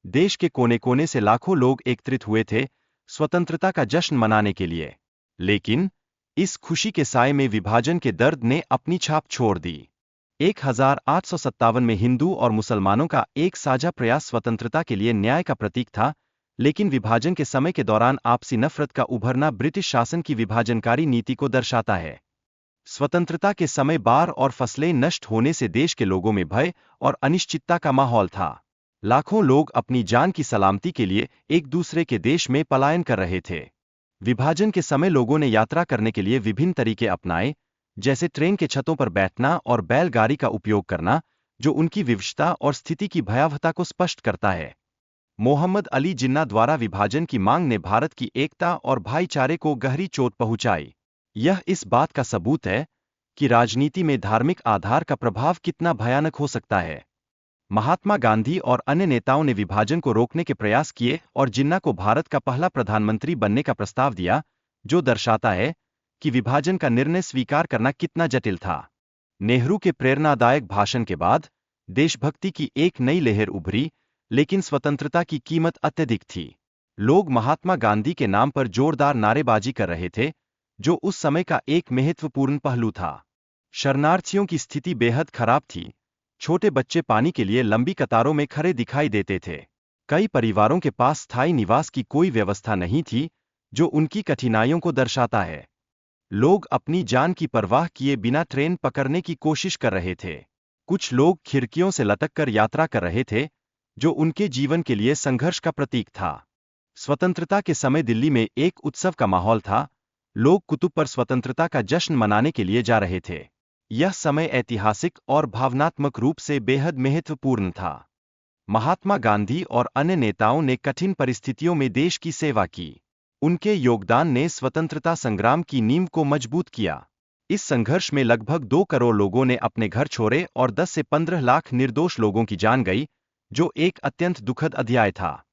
देश के कोने कोने से लाखों लोग एकत्रित हुए थे स्वतंत्रता का जश्न मनाने के लिए। लेकिन इस खुशी के साए में विभाजन के दर्द ने अपनी छाप छोड़ दी। 1857 में हिंदू और मुसलमानों का एक साझा प्रयास स्वतंत्रता के लिए न्याय का प्रतीक था, लेकिन विभाजन के समय के दौरान आपसी नफरत का उभरना ब्रिटिश शासन की विभाजनकारी नीति को दर्शाता है। स्वतंत्रता के समय बार और फसलें नष्ट होने से देश के लोगों में भय और अनिश्चितता का माहौल था। लाखों लोग अपनी जान की सलामती के लिए एक दूसरे के देश में पलायन कर रहे थे। विभाजन के समय लोगों ने यात्रा करने के लिए विभिन्न तरीके अपनाए, जैसे ट्रेन के छतों पर बैठना और बैलगाड़ी का उपयोग करना, जो उनकी विविधता और स्थिति की भयावहता को स्पष्ट करता है। मोहम्मद अली जिन्ना द्वारा विभाजन की मांग ने भारत की एकता और भाईचारे को गहरी चोट पहुंचाई। यह इस बात का सबूत है कि राजनीति में धार्मिक आधार का प्रभाव कितना भयानक हो सकता है। महात्मा गांधी और अन्य नेताओं ने विभाजन को रोकने के प्रयास किए और जिन्ना को भारत का पहला प्रधानमंत्री बनने का प्रस्ताव दिया, जो दर्शाता है कि विभाजन का निर्णय स्वीकार करना कितना जटिल था। नेहरू के प्रेरणादायक भाषण के बाद देशभक्ति की एक नई लहर उभरी, लेकिन स्वतंत्रता की कीमत अत्यधिक थी। लोग महात्मा गांधी के नाम पर जोरदार नारेबाजी कर रहे थे, जो उस समय का एक महत्वपूर्ण पहलू था। शरणार्थियों की स्थिति बेहद खराब थी। छोटे बच्चे पानी के लिए लंबी कतारों में खड़े दिखाई देते थे। कई परिवारों के पास स्थायी निवास की कोई व्यवस्था नहीं थी, जो उनकी कठिनाइयों को दर्शाता है। लोग अपनी जान की परवाह किए बिना ट्रेन पकड़ने की कोशिश कर रहे थे। कुछ लोग खिड़कियों से लटककर यात्रा कर रहे थे, जो उनके जीवन के लिए संघर्ष का प्रतीक था। स्वतंत्रता के समय दिल्ली में एक उत्सव का माहौल था। लोग कुतुब पर स्वतंत्रता का जश्न मनाने के लिए जा रहे थे। यह समय ऐतिहासिक और भावनात्मक रूप से बेहद महत्वपूर्ण था। महात्मा गांधी और अन्य नेताओं ने कठिन परिस्थितियों में देश की सेवा की। उनके योगदान ने स्वतंत्रता संग्राम की नींव को मजबूत किया। इस संघर्ष में लगभग 2 करोड़ लोगों ने अपने घर छोड़े और 10 से 15 लाख निर्दोष लोगों की जान गई, जो एक अत्यंत दुखद अध्याय था।